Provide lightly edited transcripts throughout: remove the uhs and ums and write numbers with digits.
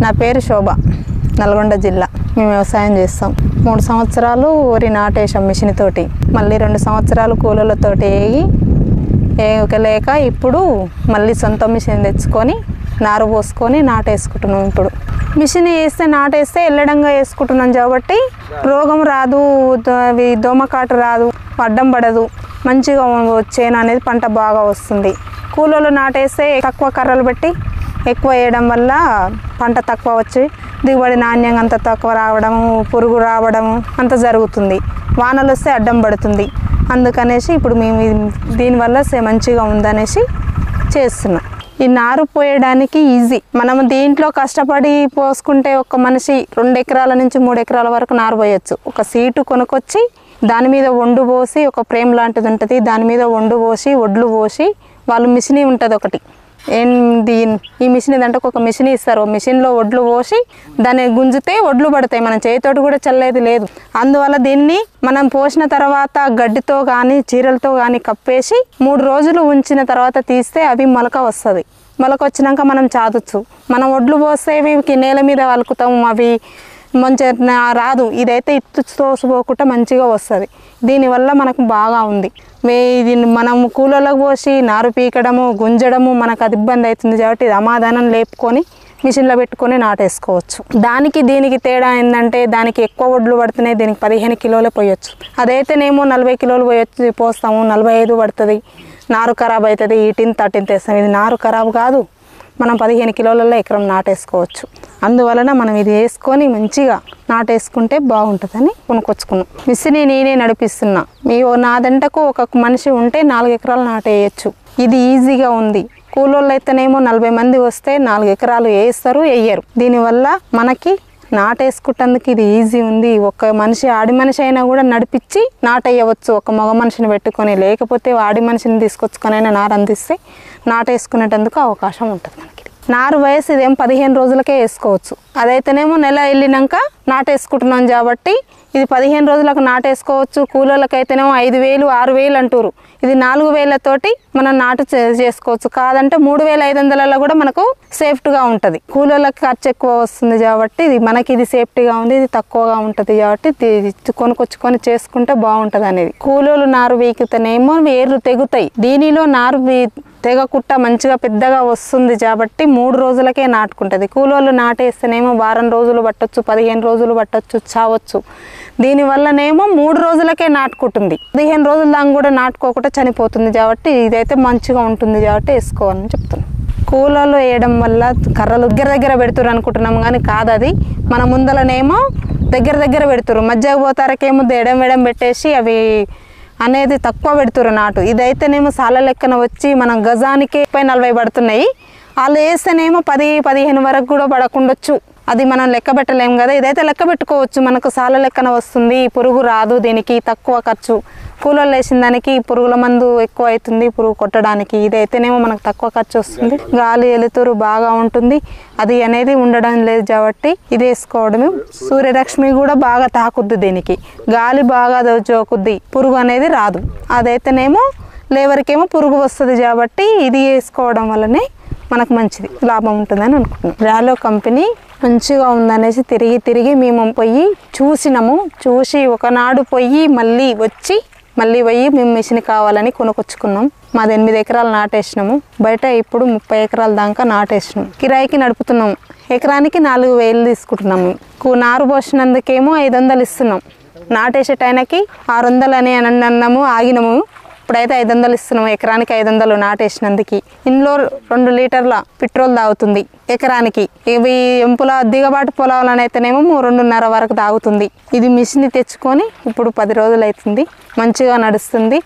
నా పేరు శోభ, నల్గొండ జిల్లా. మేము వ్యవసాయం చేస్తాం. 3 సంవత్సరాలు వరి నాటేసాం మిషన్ తోటి, మళ్ళీ 2 సంవత్సరాలు కూలీలతోటి లేక ఇప్పుడు మళ్ళీ సొంత మిషన్ తెచ్చుకొని నారు పోసుకొని నాటేసుకుంటున్నాం. ఇప్పుడు మిషన్ వేస్తే నాటేస్తే ఎల్లడంగా వేసుకుంటున్నాం కాబట్టి రోగం రాదు, దోమకాటు రాదు, అడ్డం పడదు, మంచిగా చేను అనేది పంట బాగా వస్తుంది. కూలీలు నాటేస్తే తక్కువ కర్రలు పెట్టి ఎక్కువ వేయడం వల్ల పంట తక్కువ వచ్చి దిగుబడి నాణ్యంగా అంత తక్కువ రావడము, పురుగు రావడము అంత జరుగుతుంది. వానలు వస్తే అడ్డం పడుతుంది. అందుకనేసి ఇప్పుడు మేము దీనివల్ల మంచిగా ఉందనేసి చేస్తున్నాం. ఈ నారు పోయడానికి ఈజీ. మనము దీంట్లో కష్టపడి పోసుకుంటే ఒక మనిషి 2 ఎకరాల నుంచి 3 ఎకరాల వరకు నారు పోయొచ్చు. ఒక సీటు కొనుక్కొచ్చి దాని మీద ఒండు పోసి, ఒక ఫ్రేమ్ లాంటిది ఉంటుంది, దాని మీద ఒండు పోసి ఒడ్లు పోసి వాళ్ళు మిషన్ ఉంటుంది ఒకటి, ఈ మిషన్ అంటే ఒక మిషన్ ఇస్తారు. మిషన్లో ఒడ్లు పోసి దాన్ని గుంజితే ఒడ్లు పడతాయి. మనం చేతితోటి కూడా చల్లేది లేదు. అందువల్ల దీన్ని మనం పోసిన తర్వాత గడ్డితో కానీ చీరలతో కానీ కప్పేసి 3 రోజులు ఉంచిన తర్వాత తీస్తే అవి మొలక వస్తుంది. మొలక వచ్చినాక మనం చాదొచ్చు. మనం ఒడ్లు పోసేవి నేల మీద వలుకుతాము, అవి మంచిగా రాదు. ఇదైతే ఇత్తు తోసిపోకుండా మంచిగా వస్తుంది. దీనివల్ల మనకు బాగా ఉంది. ఇది మనం కూలీలకు పోసి నారు పీకడము గుంజడము మనకు అది ఇబ్బంది అవుతుంది కాబట్టి ఇది అమాధానం లేపుకొని మిషన్లో పెట్టుకొని నాటేసుకోవచ్చు. దీనికి తేడా ఏంటంటే దానికి ఎక్కువ ఒడ్లు పడుతున్నాయి, దీనికి 15 కిలోలే పోయొచ్చు. అదైతేనేమో 40 కిలోలు పోస్తాము, 45 పడుతుంది. నారు ఖరాబ్ అవుతుంది, 18-13 తెస్తాం. ఇది నారు ఖరాబు కాదు, మనం 15 కిలోలలో ఎకరం నాటేసుకోవచ్చు. అందువలన మనం ఇది వేసుకొని మంచిగా నాటేసుకుంటే బాగుంటుందని కొనుక్కొచ్చుకున్నాం. మిషన్ నేనే నడిపిస్తున్నా. నాదంటకు ఒక మనిషి ఉంటే 4 ఎకరాలు నాటేయచ్చు. ఇది ఈజీగా ఉంది. కూలోళ్ళు అయితేనేమో 40 మంది వస్తే 4 ఎకరాలు వేస్తారు, వేయరు. దీనివల్ల మనకి నాటేసుకుంటందుకు ఇది ఈజీ ఉంది. ఒక మనిషి ఆడి మనిషి అయినా కూడా నడిపించి నాటేయవచ్చు, ఒక మగ మనిషిని పెట్టుకొని. లేకపోతే ఆడి మనిషిని తీసుకొచ్చుకొని అయినా నారు అందిస్తే నాటేసుకునేటందుకు అవకాశం ఉంటుంది. మనకి నారు వయసు ఇదేం 15 రోజులకే వేసుకోవచ్చు. అదైతేనేమో నెల వెళ్ళినాక నాటేసుకుంటున్నాం కాబట్టి ఇది 15 రోజులకు నాటేసుకోవచ్చు. కూలీలకైతేనేమో 5,000 6,000 అంటారు. ఇది 4,000తోటి మనం నాటు చేసుకోవచ్చు. కాదంటే 3,500లలో కూడా మనకు సేఫ్టీగా ఉంటుంది. కూలీలకు ఖర్చు ఎక్కువ వస్తుంది కాబట్టి ఇది సేఫ్టీగా ఉంది, ఇది తక్కువగా ఉంటుంది కాబట్టి కొనుక్కొచ్చుకొని చేసుకుంటే బాగుంటుంది అనేది. కూలీలు నారు వీకితేనేమో వేర్లు తెగుతాయి. దీనిలో నారు తెగకుట్ట మంచిగా పెద్దగా వస్తుంది కాబట్టి 3 రోజులకే నాటుకుంటుంది. కూలోళ్ళు నాటేస్తేనేమో వారం రోజులు పట్టొచ్చు, 15 రోజులు పట్టొచ్చు, చావచ్చు. దీనివల్లనేమో 3 రోజులకే నాటుకుంటుంది. 15 రోజుల దాకా కూడా నాటుకోకుండా చనిపోతుంది కాబట్టి ఇదైతే మంచిగా ఉంటుంది కాబట్టి వేసుకోవాలని చెప్తున్నాను. కూలోళ్ళు వేయడం వల్ల కర్రలు దగ్గర పెడుతురు అనుకుంటున్నాం కానీ కాదు. అది మన ముందలనేమో దగ్గర పెడుతురు. మధ్యకు పోతారకేమో వేడం పెట్టేసి అవి అనేది తక్కువ పెడుతురు నాటు. ఇదైతేనేమో సాల లెక్కన వచ్చి మనం గజానికి 30-40 పడుతున్నాయి. వాళ్ళు వేస్తేనేమో 10-15 వరకు కూడా పడకుండొచ్చు. అది మనం లెక్క పెట్టలేము కదా. ఇదైతే లెక్క పెట్టుకోవచ్చు, మనకు సాల లెక్కన వస్తుంది. పురుగు రాదు, దీనికి తక్కువ ఖర్చు. కూలీలు వేసిన దానికి పురుగుల మందు ఎక్కువ అవుతుంది పురుగు కొట్టడానికి. ఇదైతేనేమో మనకు తక్కువ ఖర్చు వస్తుంది, గాలి వెలుతురు బాగా ఉంటుంది. అది అనేది ఉండడం లేదు కాబట్టి ఇది వేసుకోవడమే. సూర్యరశ్మి కూడా బాగా తాకుద్ది, దీనికి గాలి బాగా జోకుద్ది, పురుగు అనేది రాదు. అదైతేనేమో లేవరికేమో పురుగు వస్తుంది కాబట్టి ఇది వేసుకోవడం వల్లనే మనకు మంచిది లాభం ఉంటుందని అనుకుంటున్నాం. రాలో కంపెనీ మంచిగా ఉందనేసి తిరిగి మేము పోయి చూసినాము. చూసి ఒకనాడు పోయి మళ్ళీ పోయి మేము మిషన్ కావాలని కొనుక్కొచ్చుకున్నాం. మాది 8 ఎకరాలు నాటేసినాము. బయట ఇప్పుడు 30 ఎకరాల దాకా నాటేసినాం. కిరాయికి నడుపుతున్నాం. ఎకరానికి 4,000 తీసుకుంటున్నాము. నారు పోసినందుకేమో 500 ఇస్తున్నాం. నాటేసే టైంకి 600 అని అన్నాము, ఆగినాము. ఇప్పుడైతే 500 ఇస్తున్నాము. ఎకరానికి 500 నాటేసినందుకు. ఇందులో 2 లీటర్ల పెట్రోల్ తాగుతుంది ఎకరానికి. ఇవి దిగబాటు పొలాలను అయితేనేమో 2.5 వరకు తాగుతుంది. ఇది మిషన్ తెచ్చుకొని ఇప్పుడు 10 రోజులు అవుతుంది. మంచిగా నడుస్తుంది.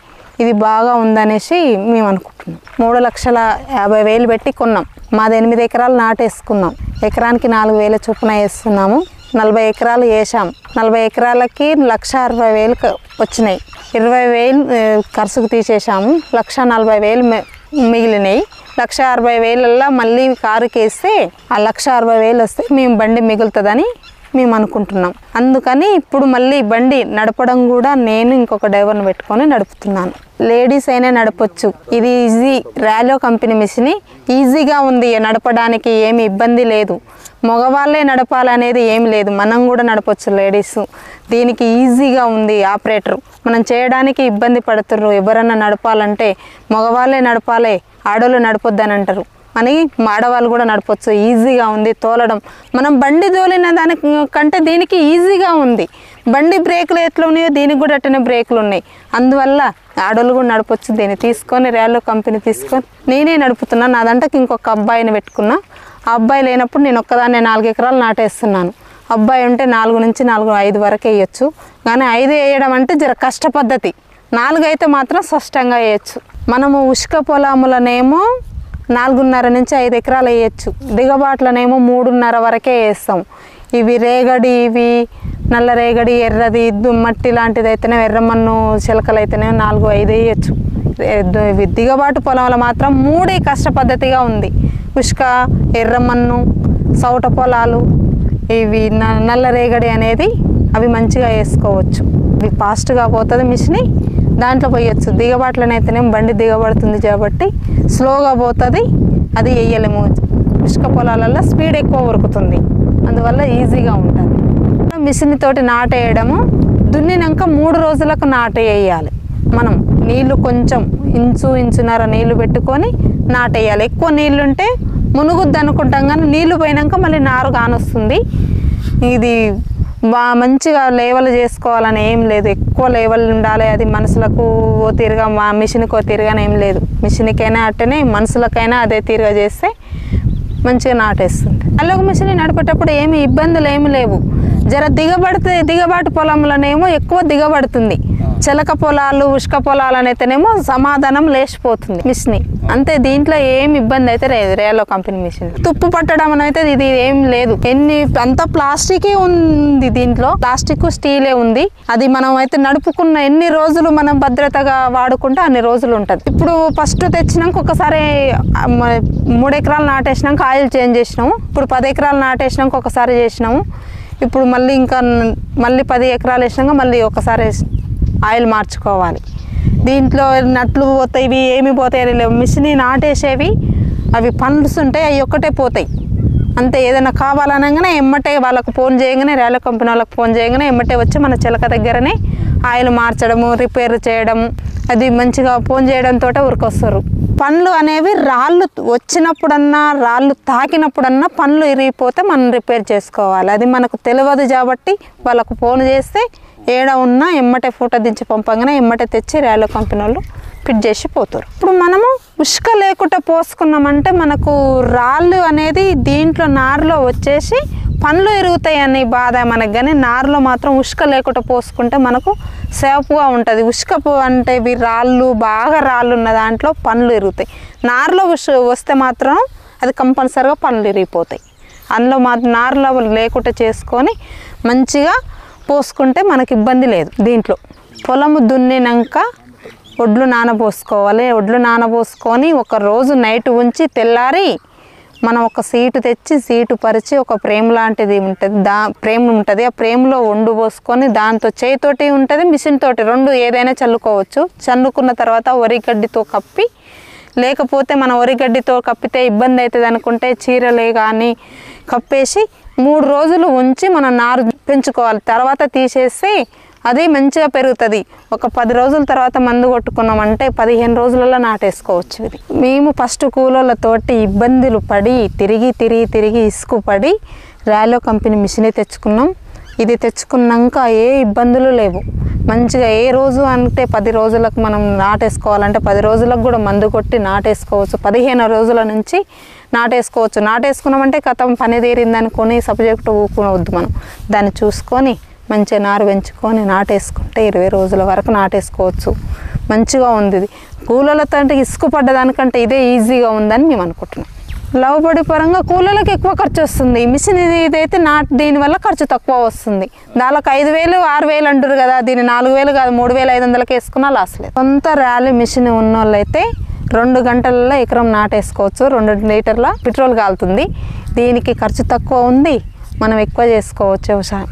ఇది బాగా ఉందనేసి మేము అనుకుంటున్నాం. 3,50,000 పెట్టి కొన్నాం. మాది 8 ఎకరాలు నాటేసుకున్నాం. ఎకరానికి 4,000 చొప్పున వేస్తున్నాము. 40 ఎకరాలు వేసాం. 40 ఎకరాలకి 1,60,000 వచ్చినాయి. 20,000 ఖర్చుకు తీసేసాము. 1,40,000 మిగిలినాయి. 1,60,000 మళ్ళీ కారుకి వేస్తే ఆ 1,60,000 వస్తే మేము బండి మిగులుతుందని మేము అనుకుంటున్నాం. అందుకని ఇప్పుడు మళ్ళీ బండి నడపడం కూడా నేను ఇంకొక డ్రైవర్ని పెట్టుకొని నడుపుతున్నాను. లేడీస్ అయినా నడపొచ్చు. ఇది ఈజీ రాలో కంపెనీ మిషన్ ఈజీగా ఉంది, నడపడానికి ఏమి ఇబ్బంది లేదు. మగవాళ్ళే నడపాలనేది ఏం లేదు, మనం కూడా నడపచ్చు లేడీస్. దీనికి ఈజీగా ఉంది ఆపరేటర్. మనం చేయడానికి ఇబ్బంది పడుతుర్రు, ఎవరన్నా నడపాలంటే మగవాళ్ళే నడపాలి, ఆడవాళ్ళు నడపొద్దని అంటారు. అని ఆడవాళ్ళు కూడా నడపచ్చు, ఈజీగా ఉంది తోలడం. మనం బండి తోలిన దానికి కంటే దీనికి ఈజీగా ఉంది. బండి బ్రేకులు ఎట్లా ఉన్నాయో దీనికి కూడా అట్టనే బ్రేకులు ఉన్నాయి. అందువల్ల ఆడవాళ్ళు కూడా నడపచ్చు. దీన్ని తీసుకొని ర్యాలో కంపెనీ తీసుకొని నేనే నడుపుతున్నా. నా దాంట్లోకి ఇంకొక అబ్బాయిని పెట్టుకున్నా. ఆ అబ్బాయి లేనప్పుడు నేను ఒక్కదాన్నే 4 ఎకరాలు నాటేస్తున్నాను. అబ్బాయి ఉంటే 4 నుంచి 5 వరకు వేయచ్చు. కానీ 5 వేయడం అంటే జర కష్ట పద్ధతి. 4 అయితే మాత్రం స్పష్టంగా వేయచ్చు. మనము ఉష్క పొలములనేమో 4.5 నుంచి 5 ఎకరాలు వేయచ్చు. దిగబాట్లనేమో 3.5 వరకే వేస్తాం. ఇవి రేగడి, ఇవి నల్ల రేగడి, ఎర్రది, మట్టి లాంటిది అయితేనే, ఎర్రమన్ను చిలకలు అయితేనే 4-5 వేయచ్చు. ఇవి దిగబాటు పొలంలో మాత్రం 3 కష్ట పద్ధతిగా ఉంది. ఉష్క, ఎర్రమన్ను, సౌట పొలాలు, ఇవి నల్ల రేగడి అనేది అవి మంచిగా వేసుకోవచ్చు. ఇవి ఫాస్ట్గా పోతుంది మిషన్, దాంట్లో పోయచ్చు. దిగబాట్లనైతేనే బండి దిగబడుతుంది కాబట్టి స్లోగా పోతుంది, అది వేయలేము. ఉష్క పొలాలలో స్పీడ్ ఎక్కువ ఉరుకుతుంది, అందువల్ల ఈజీగా ఉంటుంది. మిషన్ తోటి నాటేయడము, దున్నినాక 3 రోజులకు నాటేయాలి. మనం నీళ్లు కొంచెం ఇంచున్నర నీళ్లు పెట్టుకొని నాటేయాలి. ఎక్కువ నీళ్ళు ఉంటే మునుగుద్ది అనుకుంటాం, కానీ నీళ్లు పోయినాక మళ్ళీ నారు కానొస్తుంది. ఇది మంచిగా లేవలు చేసుకోవాలని ఏం లేదు, ఎక్కువ లేవలు ఉండాలి. అది మనుషులకు ఓ తీరుగా, మా మిషన్కి ఓ తీరుగానే ఏం లేదు. మిషన్కైనా అట్టనే, మనుషులకైనా అదే తీరుగా చేస్తే మంచిగా నాటేస్తుంది. అల్లొక మిషన్ నడిపేటప్పుడు ఏమి ఇబ్బందులు ఏమి లేవు. జర దిగబాటు పొలంలోనేమో ఎక్కువ దిగబడుతుంది. చిలక పొలాలు, ఉష్క పొలాలు అనేతేనేమో సమాధానం లేచిపోతుంది మిషన్. అంతే, దీంట్లో ఏం ఇబ్బంది అయితే లేదు. రేలో కంపెనీ మిషన్ తుప్పు పట్టడం అయితే ఇది ఏం లేదు. అంతా ప్లాస్టికే ఉంది. దీంట్లో ప్లాస్టిక్, స్టీలే ఉంది. అది మనం అయితే నడుపుకున్న ఎన్ని రోజులు మనం భద్రతగా వాడుకుంటే అన్ని రోజులు ఉంటుంది. ఇప్పుడు ఫస్ట్ తెచ్చినాక ఒకసారి 3 ఎకరాలు నాటేసినాక ఆయిల్ చేంజ్ చేసినాము. ఇప్పుడు 10 ఎకరాలు నాటేసినాక ఒకసారి చేసినాము. ఇప్పుడు మళ్ళీ 10 ఎకరాలు వేసినాక మళ్ళీ ఒకసారి ఆయిల్ మార్చుకోవాలి. దీంట్లో నట్లు పోతాయి, ఇవి ఏమి పోతాయి లేవు. మిషన్ నాటేసేవి అవి పండ్లు ఉంటాయి, అవి ఒక్కటే పోతాయి అంతే. ఏదైనా కావాలనగానే ఎమ్మటే వాళ్ళకు ఫోన్ చేయగానే, రైల్వే కంపెనీ వాళ్ళకి ఫోన్ చేయగానే ఎమ్మటే వచ్చి మన చిలక దగ్గరనే ఆయిల్ మార్చడము, రిపేర్ చేయడము, అది మంచిగా ఫోన్ చేయడంతో ఉరికొస్తారు. పండ్లు అనేవి రాళ్ళు వచ్చినప్పుడన్నా, రాళ్ళు తాకినప్పుడన్నా పండ్లు ఇరిగిపోతే మనం రిపేర్ చేసుకోవాలి. అది మనకు తెలియదు కాబట్టి వాళ్ళకు ఫోన్ చేస్తే ఏడ ఉన్నా ఎమ్మటే ఫోటో దించి పంపగానే ఎమ్మటే తెచ్చి రైల్వే కంపెనీ వాళ్ళు ఫిట్ చేసి పోతారు. ఇప్పుడు మనము ఉష్క లేకుండా పోసుకున్నామంటే మనకు రాళ్ళు అనేది దీంట్లో నారులో వచ్చేసి పండ్లు ఇరుగుతాయి అనే బాధ మనకు. కానీ నారులో మాత్రం ఉష్క లేకుండా పోసుకుంటే మనకు సేఫ్గా ఉంటుంది. ఉష్క అంటే ఇవి రాళ్ళు, బాగా రాళ్ళు ఉన్న దాంట్లో పండ్లు ఇరుగుతాయి. నారులో వస్తే మాత్రం అది కంపల్సరిగా పండ్లు ఇరిగిపోతాయి. అందులో నారులో లేకుండా చేసుకొని మంచిగా పోసుకుంటే మనకి ఇబ్బంది లేదు. దీంట్లో పొలము దున్నినాక ఒడ్లు నానబోసుకోవాలి. ఒడ్లు నానబోసుకొని 1 రోజు నైట్ ఉంచి తెల్లారి మనం ఒక సీటు తెచ్చి, సీటు పరిచి, ఒక ఫ్రేమ్ లాంటిది ఉంటుంది, ఫ్రేమ్ ఉంటుంది. ఆ ఫ్రేమ్లో వండు పోసుకొని దాంతో చేయితోటి ఉంటుంది, మిషన్ తోటి 2 ఏదైనా చల్లుకోవచ్చు. చల్లుకున్న తర్వాత వరిగడ్డితో కప్పి, లేకపోతే మనం వరిగడ్డితో కప్పితే ఇబ్బంది అవుతుంది అనుకుంటే చీరలే కానీ కప్పేసి 3 రోజులు ఉంచి మనం నారు పెంచుకోవాలి. తర్వాత తీసేసి అది మంచిగా పెరుగుతుంది. ఒక 10 రోజుల తర్వాత మందు కొట్టుకున్నామంటే 15 రోజులలో నాటేసుకోవచ్చు. ఇది మేము ఫస్ట్ కూలోళ్ళతోటి ఇబ్బందులు పడి తిరిగి ఇసుకుపడి రైల్వే కంపెనీ మిషన్ తెచ్చుకున్నాం. ఇది తెచ్చుకున్నాక ఏ ఇబ్బందులు లేవు. మంచిగా ఏ రోజు అంటే 10 రోజులకు మనం నాటేసుకోవాలంటే 10 రోజులకు కూడా మందు కొట్టి నాటేసుకోవచ్చు. 15 రోజుల నుంచి నాటేసుకోవచ్చు. నాటేసుకున్నామంటే కథం పని తీరిందనుకొని సబ్జెక్టు ఊకునవద్దు. మనం దాన్ని చూసుకొని మంచిగా నారు పెంచుకొని నాటేసుకుంటే 20 రోజుల వరకు నాటేసుకోవచ్చు. మంచిగా ఉంది. ఇది కూలీలతో ఇసుకు పడ్డదానికంటే ఇదే ఈజీగా ఉందని మేము అనుకుంటున్నాం. లాభపడి పరంగా కూలీలకు ఎక్కువ ఖర్చు వస్తుంది. మిషన్ ఇదైతే దీనివల్ల ఖర్చు తక్కువ వస్తుంది. దానికి 5,000 6,000 అంటారు కదా, దీన్ని 4,000 కాదు 3,500కి వేసుకున్నా లాస్ లేదు. కొంత ర్యాలీ మిషన్ ఉన్న వాళ్ళైతే 2 గంటలలో ఎకరం నాటేసుకోవచ్చు. 2 లీటర్ల పెట్రోల్ కాలుతుంది. దీనికి ఖర్చు తక్కువ ఉంది, మనం ఎక్కువ చేసుకోవచ్చు వ్యవసాయం.